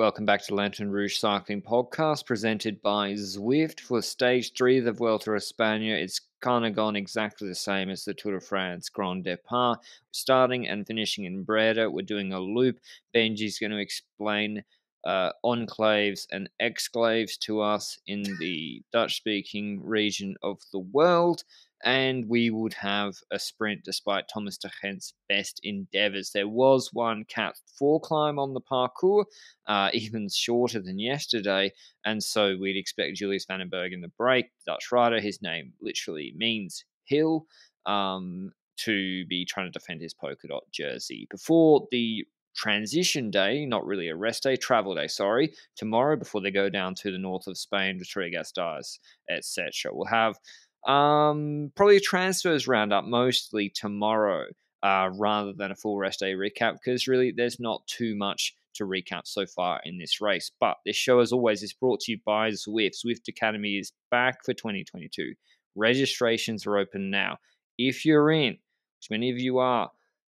Welcome back to Lanterne Rouge Cycling Podcast, presented by Zwift for Stage 3 of the Vuelta a España. It's kind of gone exactly the same as the Tour de France Grand Départ. Starting and finishing in Breda, we're doing a loop. Benji's going to explain enclaves and exclaves to us in the Dutch-speaking region of the world. And we would have a sprint despite Thomas de Gent's best endeavours. There was one Cat 4 climb on the parcours, even shorter than yesterday, and so we'd expect Julius Van den Berg in the break, Dutch rider, his name literally means hill, to be trying to defend his polka dot jersey. Before the transition day, not really a rest day, travel day, sorry, tomorrow before they go down to the north of Spain, Vitoria-Gasteiz, etc. We'll have probably transfers roundup mostly tomorrow rather than a full rest day recap, because really there's not too much to recap so far in this race. But this show, as always, is brought to you by Zwift. Zwift Academy is back for 2022. Registrations are open now. If you're in, which many of you are,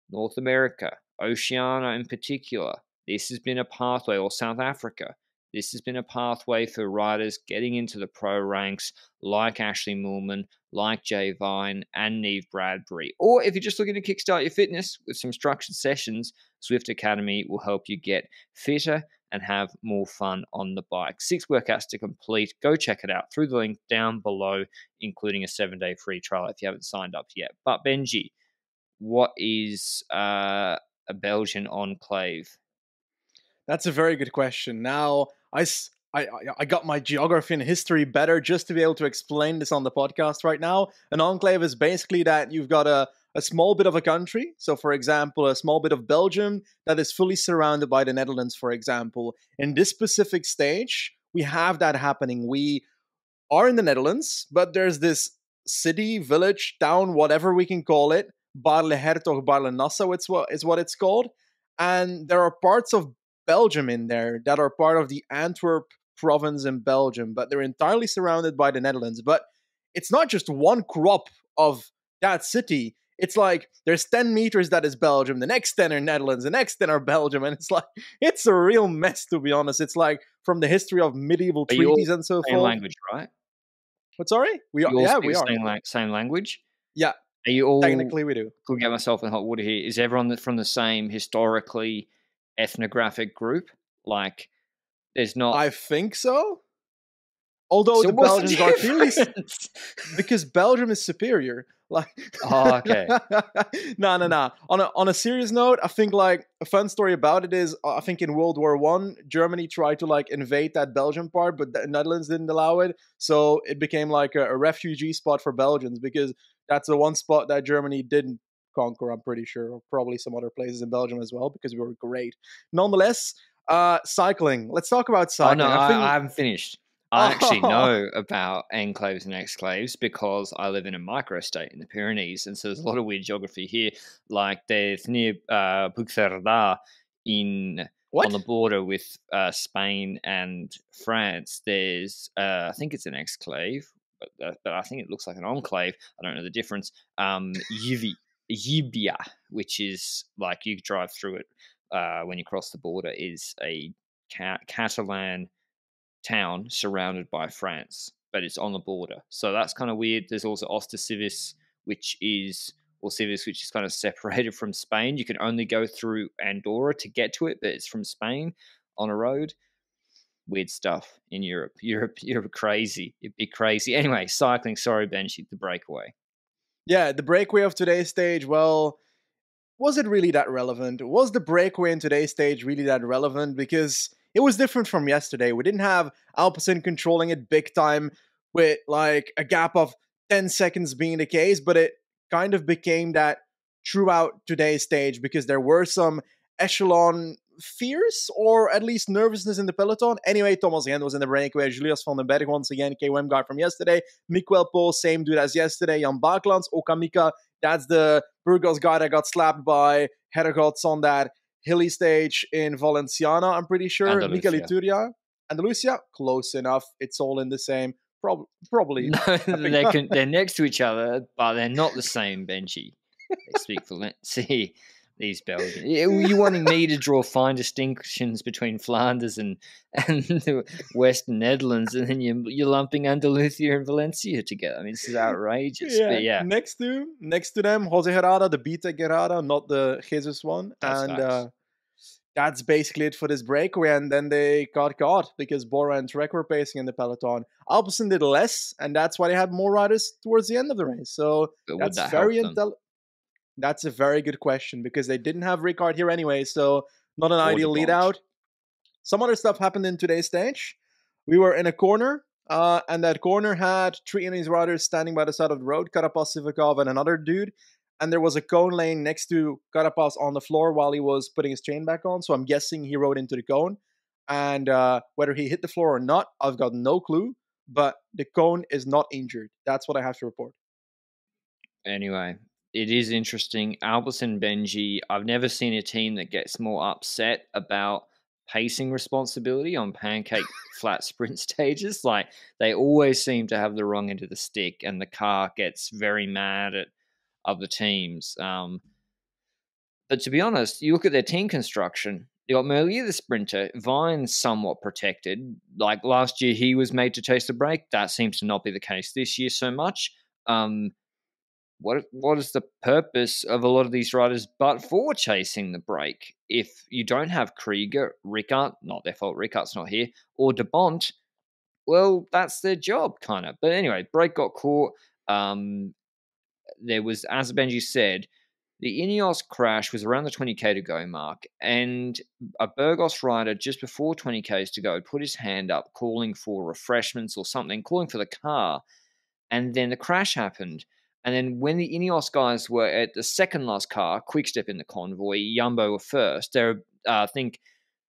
North America, Oceania in particular, this has been a pathway, or South Africa, this has been a pathway for riders getting into the pro ranks like Ashley Moolman, like Jay Vine, and Neve Bradbury. Or if you're just looking to kickstart your fitness with some structured sessions, Zwift Academy will help you get fitter and have more fun on the bike. 6 workouts to complete. Go check it out through the link down below, including a 7-day free trial if you haven't signed up yet. But Benji, what is a Belgian enclave? That's a very good question. Now, I got my geography and history better just to be able to explain this on the podcast right now. An enclave is basically that you've got a small bit of a country. So, for example, a small bit of Belgium that is fully surrounded by the Netherlands, for example. In this specific stage, we have that happening. We are in the Netherlands, but there's this city, village, town, whatever we can call it, Baarle-Hertog, Baarle-Nassau is what it's called. And there are parts of Belgium in there that are part of the Antwerp province in Belgium, but they're entirely surrounded by the Netherlands. But it's not just one crop of that city. It's like there's 10 meters that is Belgium, the next 10 are Netherlands, the next 10 are Belgium, and it's like it's a real mess, to be honest. It's like from the history of medieval treaties and so forth. Language, right? What? Sorry, we are. Same language. Yeah, are you all? Technically, we do. Could get myself in hot water here. Is everyone from the same historically ethnographic group? Like, there's not. I think so. Although so the Belgians are clearly because Belgium is superior. Like, oh, okay. No. On a serious note, I think like a fun story about it is I think in World War I, Germany tried to like invade that Belgian part, but the Netherlands didn't allow it, so it became like a refugee spot for Belgians because that's the one spot that Germany didn't conquer. I'm pretty sure, or probably some other places in Belgium as well because we were great. Nonetheless, cycling. Let's talk about cycling. Oh no, I haven't finished. I actually know about enclaves and exclaves because I live in a microstate in the Pyrenees, and so there's a lot of weird geography here. Like there's near Puigcerdà on the border with Spain and France. There's I think it's an exclave, but I think it looks like an enclave. I don't know the difference. Yibia, which is like you drive through it when you cross the border, is a Catalan town surrounded by France, but it's on the border, so that's kind of weird. There's also Civis, which is kind of separated from Spain. You can only go through Andorra to get to it, but it's from Spain on a road. Weird stuff in Europe. Europe crazy. It'd be crazy. Anyway, cycling. Sorry, Benji, the breakaway. Yeah, the breakaway of today's stage. Well, was it really that relevant? Was the breakaway in today's stage really that relevant? Because it was different from yesterday. We didn't have Alpecin controlling it big time with like a gap of 10 seconds being the case, but it kind of became that throughout today's stage because there were some echelon fears or at least nervousness in the peloton. Anyway, Thomas Gent was in the breakaway. Julius Van den Berg once again, KOM guy from yesterday. Miquel Po, same dude as yesterday. Jan Bakelands, Okamika, that's the Burgos guy that got slapped by Hergots on that hilly stage in Valenciana, I'm pretty sure. Mikel Ituria. Andalusia, close enough. It's all in the same. Probably. No, they're next to each other, but they're not the same, Benji. They speak for... See, These Belgians. You're wanting me to draw fine distinctions between Flanders and the Western Netherlands, and then you're lumping Andalusia and Valencia together. I mean, this is outrageous. Yeah. But yeah, Next to them, Jose Herrada, the Beta Gerada, not the Jesus one. that's And facts. that's basically it for this breakaway. And then they got caught because Bora and Trek were pacing in the peloton. Alpecin did less, and that's why they had more riders towards the end of the race. So But would that's that help them? That's a very good question because they didn't have Ricard here anyway, so not an Or ideal the lead Bont? out. Some other stuff happened in today's stage. We were in a corner, and that corner had three Indian riders standing by the side of the road, Carapaz, Sivakov, and another dude. And there was a cone laying next to Carapaz on the floor while he was putting his chain back on. So I'm guessing he rode into the cone. And whether he hit the floor or not, I've got no clue. But the cone is not injured. That's what I have to report. Anyway, it is interesting. Albus and Benji, I've never seen a team that gets more upset about pacing responsibility on pancake flat sprint stages. Like, they always seem to have the wrong end of the stick, and the car gets very mad at other teams. But to be honest, you look at their team construction. You got Merlier, the sprinter. Vine's somewhat protected. Like last year, he was made to chase the break. That seems to not be the case this year so much. What is the purpose of a lot of these riders but for chasing the break? If you don't have Krieger, Rickard, not their fault, Rickard's not here, or De Bont, well, that's their job, kind of. But anyway, break got caught. There was, as Benji said, the INEOS crash was around the 20k to go mark, and a Burgos rider just before 20k's to go put his hand up calling for refreshments or something, calling for the car, and then the crash happened. And then when the INEOS guys were at the second last car, Quickstep in the convoy, Jumbo were first. I think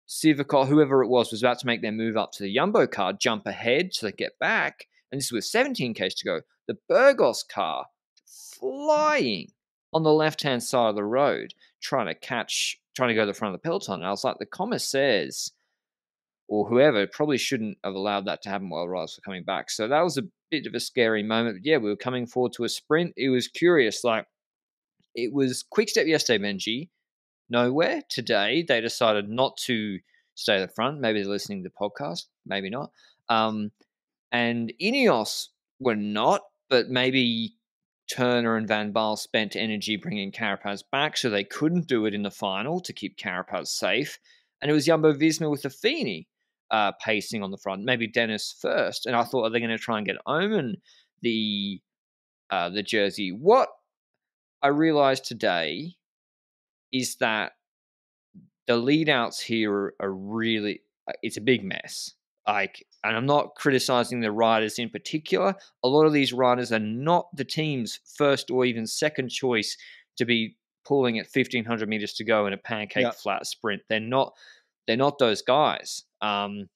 Sivakov, whoever it was about to make their move up to the Jumbo car, jump ahead so they get back. And this was 17k's to go. The Burgos car flying on the left-hand side of the road, trying to go to the front of the peloton. And I was like, the commissaires or whoever probably shouldn't have allowed that to happen while riders were coming back. So that was a bit of a scary moment. But yeah, we were coming forward to a sprint. It was curious. Like, it was Quickstep yesterday, Benji. Nowhere. Today, they decided not to stay at the front. Maybe they're listening to the podcast. Maybe not. And INEOS were not, but maybe Turner and Van Baal spent energy bringing Carapaz back, so they couldn't do it in the final to keep Carapaz safe. And it was Jumbo-Visma with Affini pacing on the front, maybe Dennis first. And I thought, are they going to try and get Omen the jersey? What I realized today is that the lead outs here are really, it's a big mess. Like, and I'm not criticizing the riders in particular. A lot of these riders are not the team's first or even second choice to be pulling at 1,500 meters to go in a pancake flat sprint. They're not those guys. And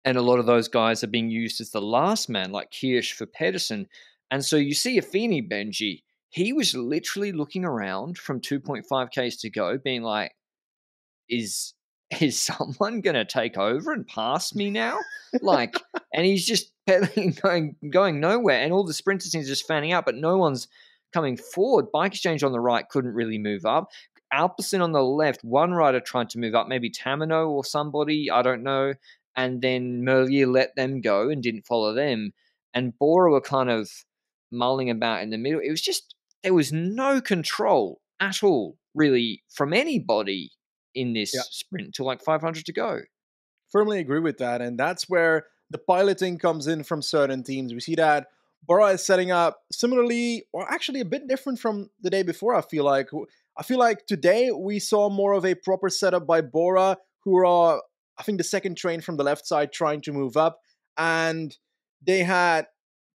a lot of those guys are being used as the last man, like Kirsch for Pedersen. And so you see Affini, Benji, he was literally looking around from 2.5Ks to go, being like, is someone going to take over and pass me now? Like, and he's just pedaling, going nowhere. And all the sprinters are just fanning out, but no one's coming forward. Bike Exchange on the right couldn't really move up. Alpecin on the left, one rider tried to move up, maybe Tamino or somebody, I don't know. And then Merlier let them go and didn't follow them. And Bora were kind of mulling about in the middle. It was just, there was no control at all, really, from anybody in this sprint to like 500 to go. Firmly agree with that. And that's where the piloting comes in from certain teams. We see that Bora is setting up similarly, or actually a bit different from the day before, I feel like. Today we saw more of a proper setup by Bora, who are, I think, the second train from the left side trying to move up. And they had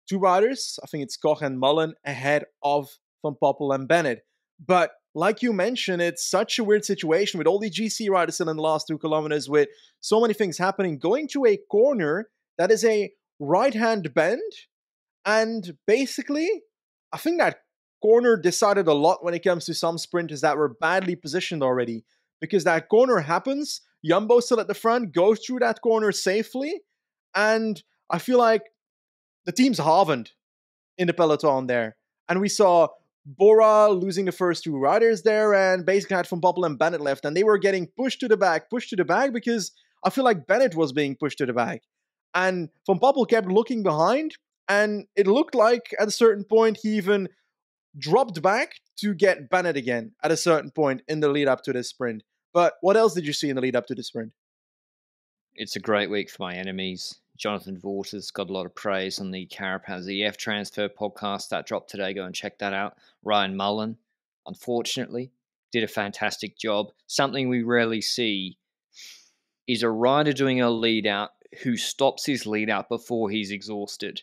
two riders, I think it's Koch and Mullen, ahead of Van Poppel and Bennett. But like you mentioned, it's such a weird situation with all the GC riders still in the last 2 kilometers with so many things happening. Going to a corner that is a right-hand bend, and basically, I think that corner decided a lot when it comes to some sprinters that were badly positioned already. Because that corner happens, Jumbo still at the front, goes through that corner safely, and I feel like the team's halved in the peloton there. And we saw Bora losing the first two riders there, and basically had Van Poppel and Bennett left, and they were getting pushed to the back, because I feel like Bennett was being pushed to the back. And Van Poppel kept looking behind, and it looked like at a certain point he even dropped back to get Bennett again at a certain point in the lead up to this sprint. But what else did you see in the lead up to the sprint? It's a great week for my enemies. Jonathan Vaughters got a lot of praise on the Carapaz EF transfer podcast that dropped today. Go and check that out. Ryan Mullen, unfortunately, did a fantastic job. Something we rarely see is a rider doing a lead out who stops his lead out before he's exhausted.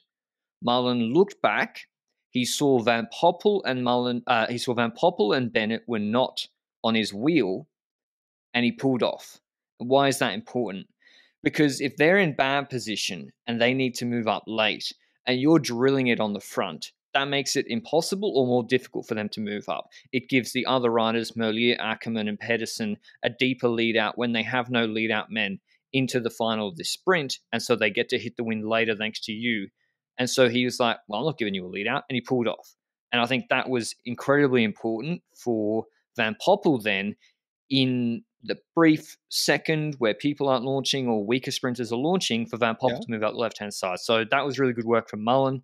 Mullen looked back. He saw Van Poppel and Bennett were not on his wheel, and he pulled off. Why is that important? Because if they're in bad position and they need to move up late and you're drilling it on the front, that makes it impossible or more difficult for them to move up. It gives the other riders, Merlier, Ackermann, and Pedersen, a deeper lead out when they have no lead out men into the final of this sprint. And so they get to hit the wind later thanks to you. And so he was like, well, I'm not giving you a lead out. And he pulled off. And I think that was incredibly important for Van Poppel then in the brief second where people aren't launching or weaker sprinters are launching for Van Poppel to move out the left-hand side. So that was really good work from Mullen.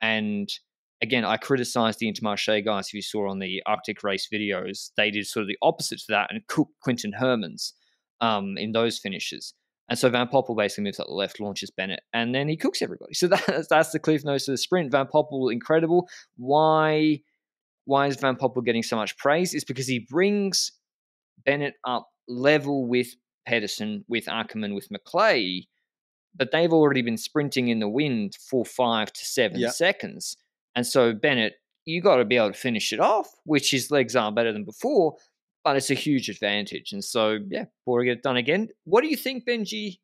And again, I criticized the Intermarché guys, if you saw on the Arctic race videos. They did sort of the opposite to that and cooked Quinton Hermans in those finishes. And so Van Poppel basically moves up the left, launches Bennett, and then he cooks everybody. So that's the cliff notes of the sprint. Van Poppel, incredible. Why is Van Poppel getting so much praise? It's because he brings Bennett up level with Pedersen, with Ackermann, with McClay, but they've already been sprinting in the wind for 5 to 7 seconds. And so Bennett, you got to be able to finish it off, which his legs are better than before, but it's a huge advantage. And so, Bora get it done again. What do you think, Benji?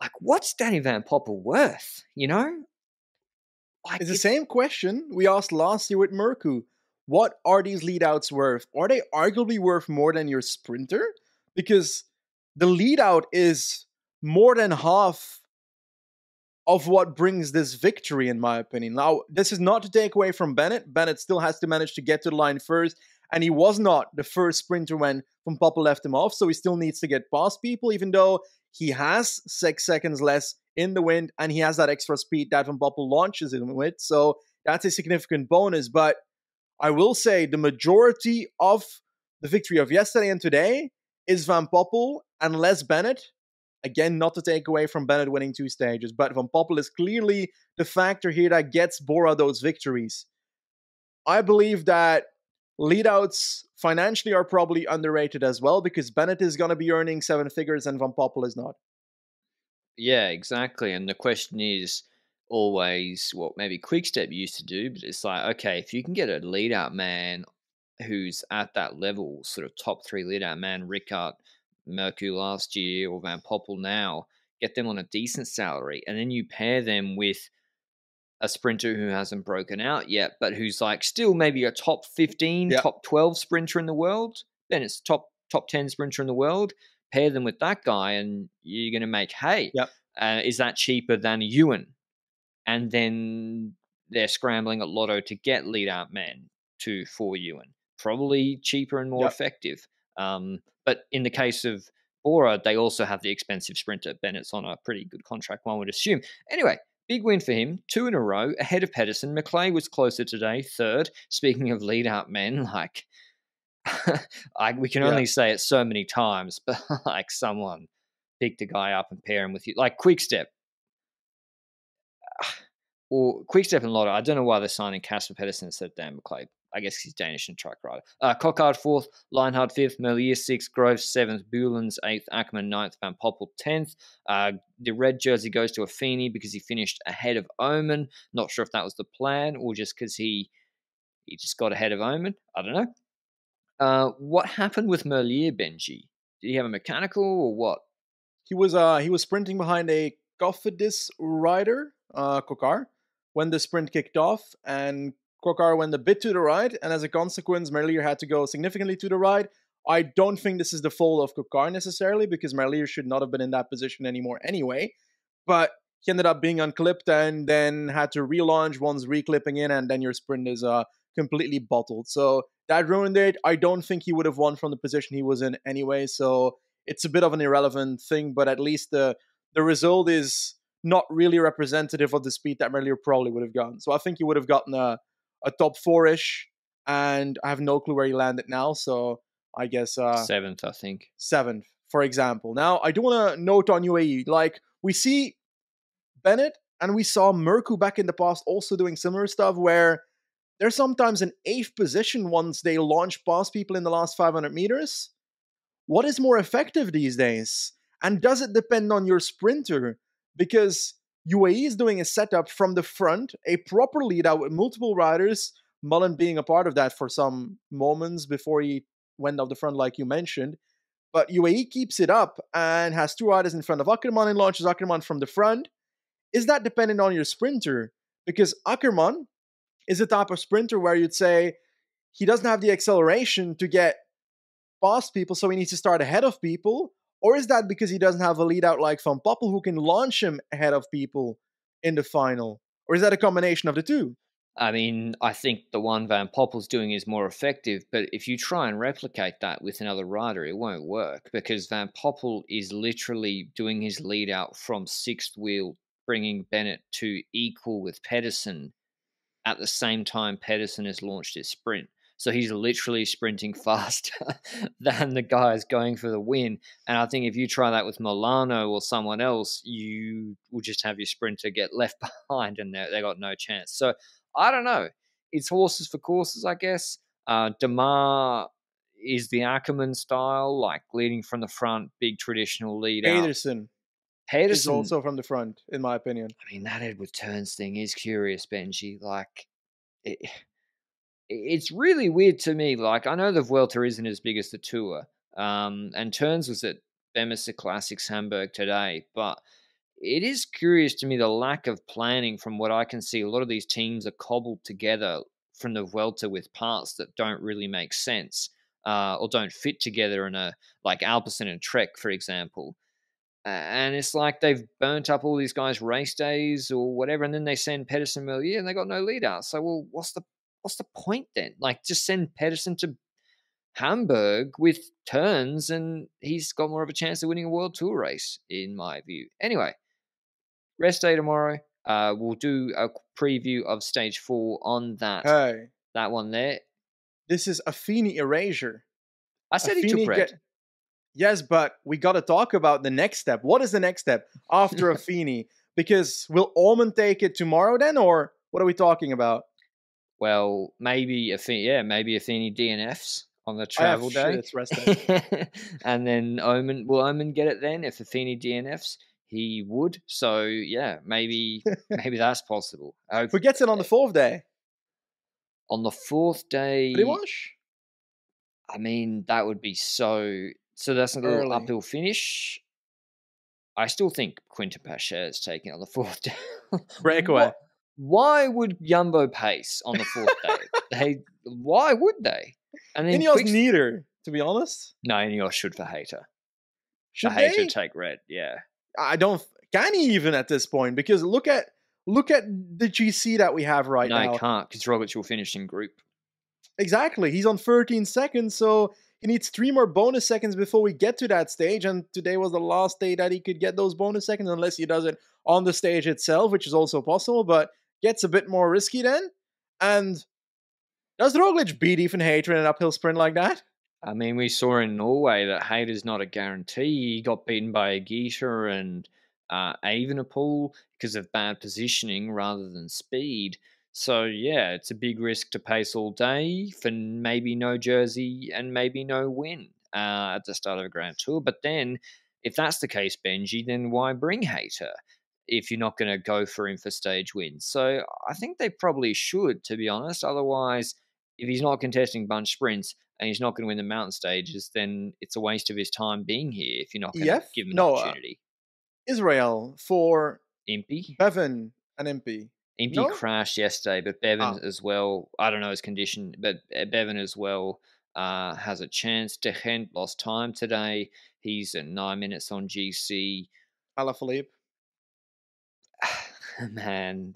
Like, what's Danny Van Poppel worth, Like, it's the same question we asked last year with Merku. What are these leadouts worth? Are they arguably worth more than your sprinter? Because the leadout is more than half of what brings this victory, in my opinion. Now, this is not to take away from Bennett. Bennett still has to manage to get to the line first, and he was not the first sprinter when Van Poppel left him off, so he still needs to get past people, even though he has 6 seconds less in the wind, and he has that extra speed that Van Poppel launches him with, so that's a significant bonus. But I will say the majority of the victory of yesterday and today is Van Poppel and less Bennett. Again, not to take away from Bennett winning 2 stages, but Van Poppel is clearly the factor here that gets Bora those victories. I believe that leadouts financially are probably underrated as well, because Bennett is going to be earning 7 figures and Van Poppel is not. Yeah, exactly. And the question is always what maybe Quickstep used to do, but it's like, okay, if you can get a lead out man who's at that level, sort of top 3 lead out man, Rickard, Mercu last year, or Van Poppel now, get them on a decent salary, and then you pair them with a sprinter who hasn't broken out yet, but who's like still maybe a top 15, top 12 sprinter in the world, then it's top 10 sprinter in the world. Pair them with that guy, and you're going to make hay. Is that cheaper than Ewan? And then they're scrambling at Lotto to get lead out men for Ewan. Probably cheaper and more effective. But in the case of Bora, they also have the expensive sprinter. Bennett's on a pretty good contract, one would assume. Anyway, big win for him, 2 in a row, ahead of Pedersen. McClay was closer today, 3rd. Speaking of lead out men, like, we can only say it so many times, but like someone pick the guy up and pair him with you. Like Quickstep. Or Quickstep and Lotto, I don't know why they're signing Casper Pedersen instead of Dan McClay. I guess he's Danish and track rider. Cockard 4th, Leinhardt 5th, Merlier 6th, Groves 7th, Bulens 8th, Ackermann 9th, Van Poppel 10th. The red jersey goes to Affini because he finished ahead of Omen. Not sure if that was the plan or just because he just got ahead of Omen. I don't know. What happened with Merlier, Benji? Did he have a mechanical or what? He was sprinting behind a Cofidis rider, Coquard, when the sprint kicked off, and Coquard went a bit to the right, and as a consequence, Merlier had to go significantly to the right. I don't think this is the fault of Coquard necessarily, because Merlier should not have been in that position anymore anyway, but he ended up being unclipped and then had to relaunch once reclipping in, and then your sprint is completely bottled. So that ruined it. I don't think he would have won from the position he was in anyway. So it's a bit of an irrelevant thing, but at least the result is not really representative of the speed that Merlier probably would have gotten. So I think he would have gotten a top four-ish, and I have no clue where he landed now. So I guess Seventh, I think. seventh, for example. Now, I do want to note on UAE, like, we see Bennett and we saw Merku back in the past also doing similar stuff where they're sometimes in eighth position once they launch past people in the last 500 meters. What is more effective these days? And does it depend on your sprinter? Because UAE is doing a setup from the front, a proper lead out with multiple riders, Mullen being a part of that for some moments before he went off the front, like you mentioned. But UAE keeps it up and has two riders in front of Ackerman and launches Ackerman from the front. Is that dependent on your sprinter? Because Ackerman is a type of sprinter where you'd say he doesn't have the acceleration to get past people, so he needs to start ahead of people? Or is that because he doesn't have a lead out like Van Poppel who can launch him ahead of people in the final? Or is that a combination of the two? I mean, I think the one Van Poppel's doing is more effective, but if you try and replicate that with another rider, it won't work because Van Poppel is literally doing his lead out from sixth wheel, bringing Bennett to equal with Pedersen at the same time Pedersen has launched his sprint. So he's literally sprinting faster than the guys going for the win. And I think if you try that with Milano or someone else, you will just have your sprinter get left behind and they got no chance. So I don't know. It's horses for courses, I guess. Demar is the Ackerman style, like leading from the front, big traditional lead out. Pedersen is Pedersen, also from the front, in my opinion. I mean, that Edward Turns thing is curious, Benji. Like, it's really weird to me. Like, I know the Vuelta isn't as big as the Tour, and Turns was at Bemester Classics Hamburg today, but it is curious to me the lack of planning from what I can see. A lot of these teams are cobbled together from the Vuelta with parts that don't really make sense or don't fit together in a, like Alpecin and Trek, for example. And it's like they've burnt up all these guys' race days or whatever, and then they send Pedersen Merlier and they got no lead out. So, well, what's the point then? Like, just send Pedersen to Hamburg with Turns, and he's got more of a chance of winning a World Tour race, in my view. Anyway, rest day tomorrow. We'll do a preview of stage 4 on Hey, that one there. this is Affini erasure. I said he took red. Yes, but we got to talk about the next step. What is the next step after Affini? Because will Allman take it tomorrow then, or what are we talking about? Well, maybe Affini DNFs on the travel day. Shit, it's rest day. And then will Omen get it then if Affini DNFs? He would. So yeah, maybe that's possible. Who gets it on the fourth day? On the fourth day, Pretty much. I mean, that would be so that's a little Early. uphill finish. I still think Quinton Pacher is taking on the fourth day. Breakaway. Why would Jumbo pace on the fourth day? Why would they? And then INEOS neither, to be honest. No, INEOS should for Hater. Should Hater they? take red, yeah. I don't. Can he even at this point? Because look at the GC that we have right now. No, he can't because Roglic will finish in group. Exactly. He's on 13 seconds, so he needs 3 more bonus seconds before we get to that stage. And today was the last day that he could get those bonus seconds, unless he does it on the stage itself, which is also possible, but gets a bit more risky then. And does Roglic beat even Hater in an uphill sprint like that? I mean, we saw in Norway that Hater's not a guarantee. He got beaten by Agita and Evenepoel because of bad positioning rather than speed. So, yeah, it's a big risk to pace all day for maybe no jersey and maybe no win at the start of a Grand Tour. But then, if that's the case, Benji, then why bring Hater if you're not going to go for him for stage wins? So, I think they probably should, to be honest. Otherwise, if he's not contesting bunch sprints and he's not going to win the mountain stages, then it's a waste of his time being here if you're not going to give him an opportunity. Israel for Impey? Bevan and Impey. Impey crashed yesterday, but Bevan as well. I don't know his condition, but Bevan as well has a chance. De Gent lost time today. He's at 9 minutes on GC. Alaphilippe. Man,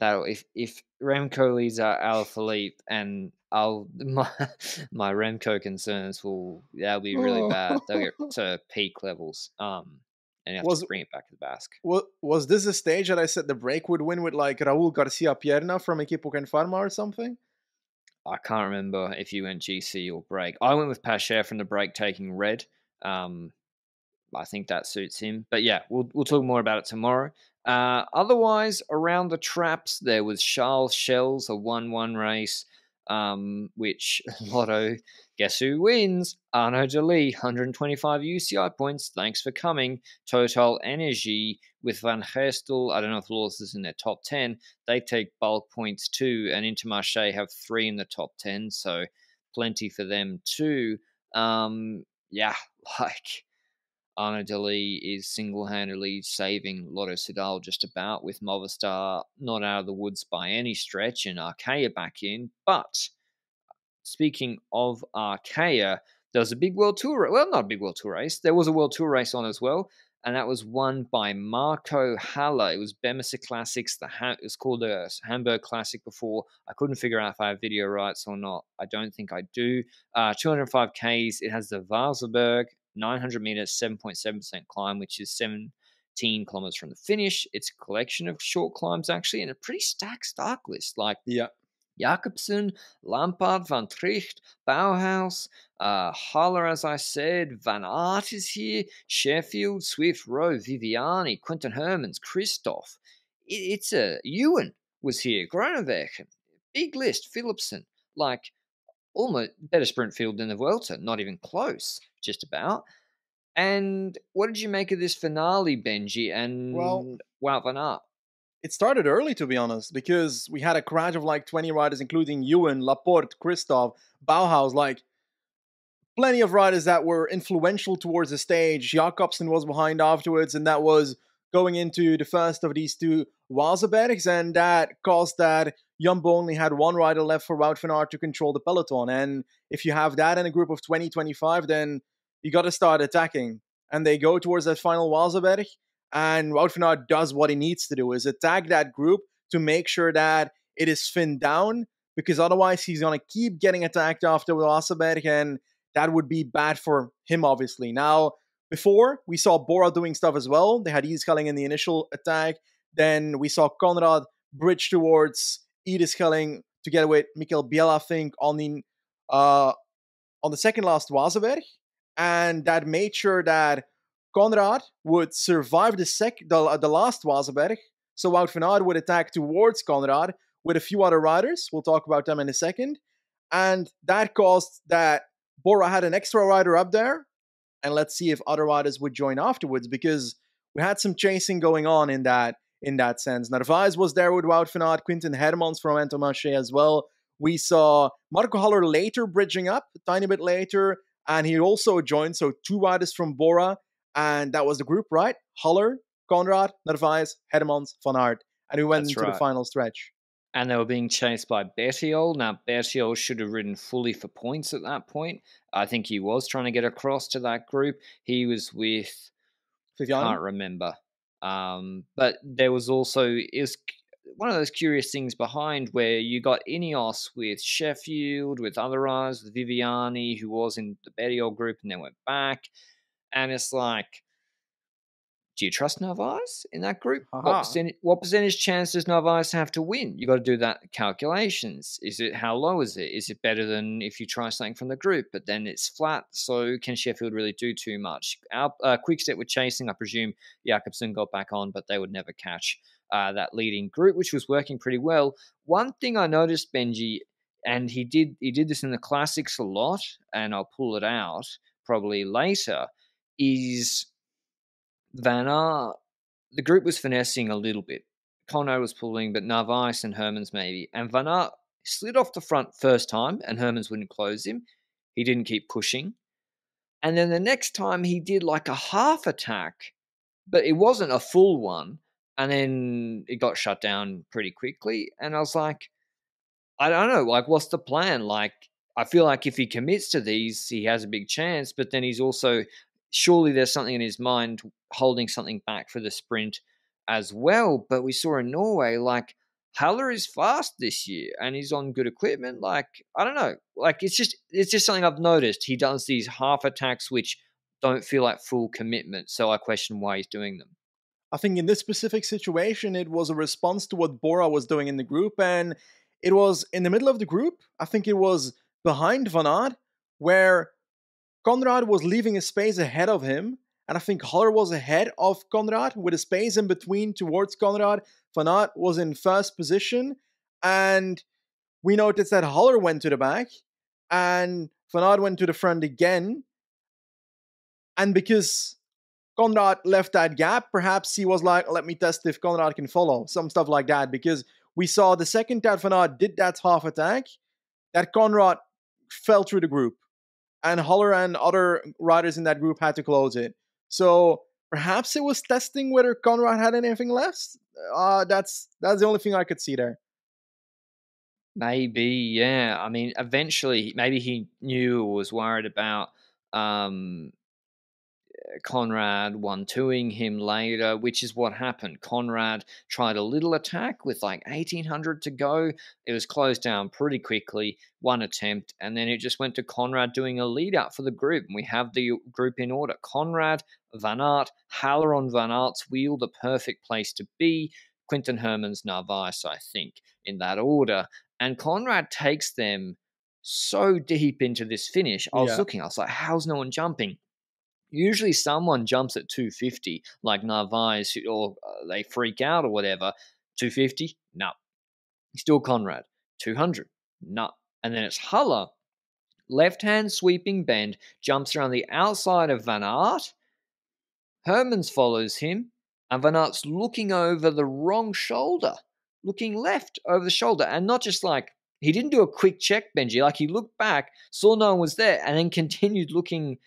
if Remco leads Alaphilippe and I'll my Remco concerns that'll be really bad. They'll get to peak levels, and you have to Was bring it back to the Basque. was this a stage that I said the break would win with like Raúl Garcia Pierna from Equipo Pharma or something? I can't remember if you went GC or break. I went with Pacher from the break taking red. Um, I think that suits him. But yeah, we'll talk more about it tomorrow. Otherwise, around the traps, there was Charles Shells, a 1-1 race, which Lotto, guess who wins? Arnaud Delis, 125 UCI points. Thanks for coming. Total Energy with Van Gestel. I don't know if Laws is in their top 10. They take bulk points too, and Intermarché have 3 in the top 10, so plenty for them too. Yeah, like Arnaud Delis is single-handedly saving Lotto Soudal just about, with Movistar not out of the woods by any stretch and Arkea back in. But speaking of Arkea, there was a big World Tour. Well, not a big World Tour race. There was a World Tour race on as well, and that was won by Marco Haller. It was Bemisa Classics. It was called the Hamburg Classic before. I couldn't figure out if I have video rights or not. I don't think I do. 205 Ks. It has the Valserberg, 900 meters, 7.7% climb, which is 17 kilometers from the finish. It's a collection of short climbs, actually, and a pretty stacked start list. Like, Yeah. Jakobsen, Lampard, Van Tricht, Bauhaus, Haller, as I said, Van Aert is here, Sheffield, Zwift, Rowe, Viviani, Quinten Hermans, Christoph. It's a Ewan was here, Groenewegen, big list, Philipsen, like almost better sprint field than the Vuelta, not even close, just about. And what did you make of this finale, Benji, Well, and Wout van Aert? it started early, to be honest, because we had a crowd of like 20 riders, including Ewan, Laporte, Christoph, Bauhaus, like plenty of riders that were influential towards the stage. Jakobsen was behind afterwards, and that was going into the first of these two Wazelbergs, and that caused that Jumbo only had one rider left for Wout van Aert to control the peloton. And if you have that in a group of 20, 25, then you got to start attacking. And they go towards that final Wazelberg, and Wout van Aert does what he needs to do, is attack that group to make sure that it is thinned down, because otherwise he's going to keep getting attacked after Wazelberg, and that would be bad for him, obviously. Now, before, we saw Bora doing stuff as well. They had Edeschelling in the initial attack. Then we saw Conrad bridge towards Edeschelling together with Mikel Biela, I think, on the second last Wazelberg. And that made sure that Conrad would survive the last Wazelberg. So Wout van Aert would attack towards Conrad with a few other riders. We'll talk about them in a second. And that caused that Bora had an extra rider up there, and let's see if other riders would join afterwards, because we had some chasing going on in that sense. Narvaez was there with Wout van Aert, Quinten Hermans from Intermarché as well. We saw Marco Haller later bridging up, a tiny bit later, and he also joined, so two riders from Bora, and that was the group, right? Haller, Conrad, Narvaez, Hermans, van Aert, and we went That's into the right. final stretch. And they were being chased by Bettiol. Now, Bettiol should have ridden fully for points at that point. I think he was trying to get across to that group. He was with, Viviani? can't remember. But there was also, is one of those curious things behind where you got INEOS with Sheffield, with other riders, with Viviani, who was in the Bettiol group and then went back. And it's like, do you trust Narvaez in that group? What percentage chance does Narvaez have to win? You got to do that calculations. Is it, how low is it? Is it better than if you try something from the group, but then it's flat? So can Sheffield really do too much? Our Quickstep were chasing. I presume Jakobsen got back on, but they would never catch that leading group, which was working pretty well. One thing I noticed, Benji, and he did this in the classics a lot, and I'll pull it out probably later, is Van Aert, the group was finessing a little bit. Conrad was pulling, but Narvaez and Hermans maybe. And Van Aert slid off the front first time, and Hermans wouldn't close him. He didn't keep pushing. And then the next time he did like a half attack, but it wasn't a full one. And then it got shut down pretty quickly. And I was like, I don't know, like, what's the plan? Like, I feel like if he commits to these, he has a big chance, but then he's also, surely there's something in his mind holding something back for the sprint as well. But we saw in Norway, like, Haller is fast this year and he's on good equipment. Like, I don't know. Like, it's just something I've noticed. He does these half attacks which don't feel like full commitment. So I question why he's doing them. I think in this specific situation, it was a response to what Bora was doing in the group, and it was in the middle of the group. I think it was behind Van Aert, where Conrad was leaving a space ahead of him, and I think Haller was ahead of Conrad with a space in between towards Conrad. Van Aert was in first position, and we noticed that Haller went to the back, and Van Aert went to the front again. And because Conrad left that gap, perhaps he was like, let me test if Conrad can follow, some stuff like that, because we saw the second that Van Aert did that half attack, that Conrad fell through the group, and Haller and other riders in that group had to close it. So perhaps it was testing whether Conrad had anything left. That's the only thing I could see there. Maybe, yeah. I mean, eventually, maybe he knew or was worried about Conrad 1-2ing him later, which is what happened. Conrad tried a little attack with like 1800 to go. It was closed down pretty quickly, one attempt, and then it just went to Conrad doing a lead out for the group. And we have the group in order. Conrad, Van Aert, Haller on Van Aert's wheel, the perfect place to be. Quinten Hermans, Narvaez, I think, in that order. And Conrad takes them so deep into this finish. I was looking, I was like, how's no one jumping? Usually someone jumps at 250, like Narvaez, or they freak out or whatever. 250? No. Still Conrad. 200? No. And then it's Haller. Left-hand sweeping bend, jumps around the outside of Van Aert. Hermans follows him, and Van Aert's looking over the wrong shoulder, looking left over the shoulder, and not just like, he didn't do a quick check, Benji, like he looked back, saw no one was there, and then continued looking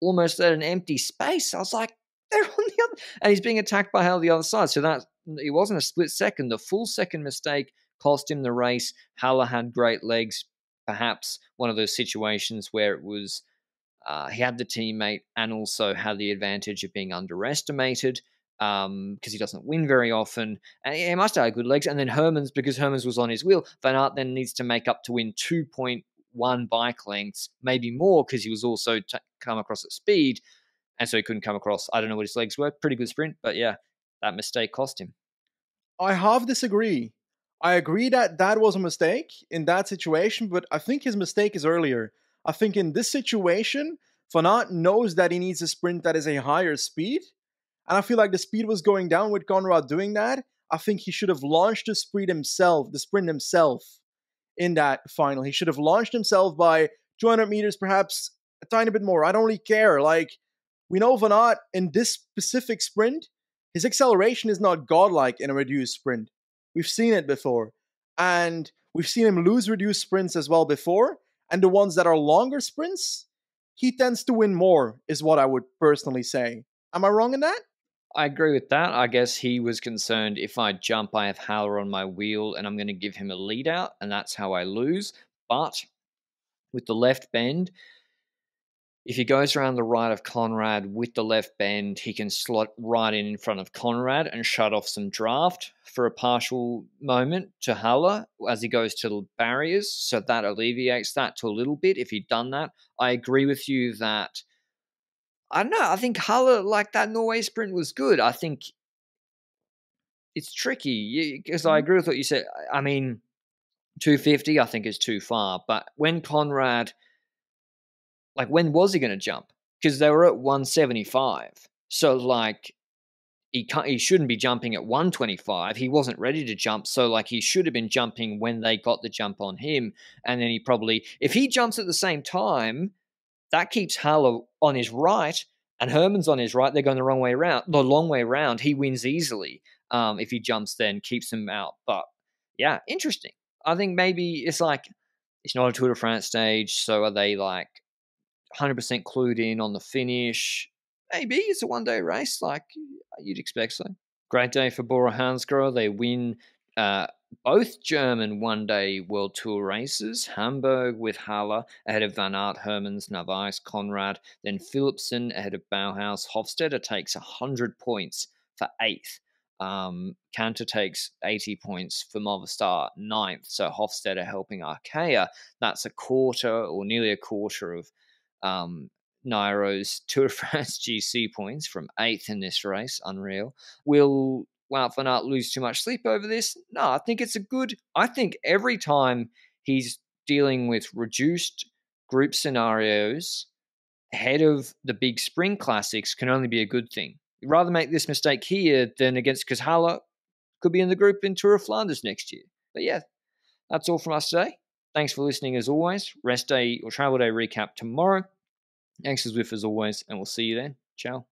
almost at an empty space. I was like, they're on the other, and he's being attacked by Haller the other side. So that it wasn't a split second. The full second mistake cost him the race. Haller had great legs. Perhaps one of those situations where it was he had the teammate and also had the advantage of being underestimated because he doesn't win very often. And he must have had good legs. And then Hermans, because Hermans was on his wheel, Van Aert then needs to make up to win 2.1 bike lengths, maybe more, because he was also come across at speed, and so he couldn't come across. I don't know what his legs were. Pretty good sprint, but yeah, that mistake cost him. I half disagree. I agree that that was a mistake in that situation, but I think his mistake is earlier. I think in this situation, Van Aert knows that he needs a sprint that is a higher speed, and I feel like the speed was going down with Conrad doing that. I think he should have launched the sprint himself in that final. He should have launched himself by 200 meters, perhaps a tiny bit more. I don't really care. Like, we know Van Aert in this specific sprint, his acceleration is not godlike in a reduced sprint. We've seen it before. And we've seen him lose reduced sprints as well before. And the ones that are longer sprints, he tends to win more, is what I would personally say. Am I wrong in that? I agree with that. I guess he was concerned if I jump, I have Haller on my wheel and I'm going to give him a lead out, and that's how I lose. But with the left bend, if he goes around the right of Conrad with the left bend, he can slot right in front of Conrad and shut off some draft for a partial moment to Haller as he goes to the barriers. So that alleviates that to a little bit if he'd done that. I agree with you that, I don't know, I think Haller, like that Norway sprint was good. I think it's tricky because I agree with what you said. I mean, 250 I think is too far. But when Conrad, like, when was he going to jump? Because they were at 175. So, like, he shouldn't be jumping at 125. He wasn't ready to jump. So, like, he should have been jumping when they got the jump on him. And then he probably, if he jumps at the same time, that keeps Haller on his right and Hermans on his right. They're going the long way around. He wins easily if he jumps then, keeps him out. But, yeah, interesting. I think maybe it's like, it's not a Tour de France stage. So are they, like, 100% clued in on the finish? Maybe it's a one-day race, like you'd expect so. Great day for Bora Hansgrohe. They win both German one-day World Tour races. Hamburg with Haller ahead of Van Aert, Hermans, Narvaez, Conrad. Then Philipsen ahead of Bauhaus. Hofstede takes 100 points for 8th. Cantor takes 80 points for Movistar, ninth. So Hofstadter helping Arkea. That's a quarter or nearly a quarter of Nairo's Tour de France GC points from eighth in this race. Unreal. Will Wout van Aert lose too much sleep over this? No, I think it's I think every time he's dealing with reduced group scenarios ahead of the big spring classics can only be a good thing. You'd rather make this mistake here than against Kazhala could be in the group in Tour of Flanders next year. But yeah, that's all from us today. Thanks for listening as always. Rest day or travel day recap tomorrow. Thanks for Zwift as always, and we'll see you then. Ciao.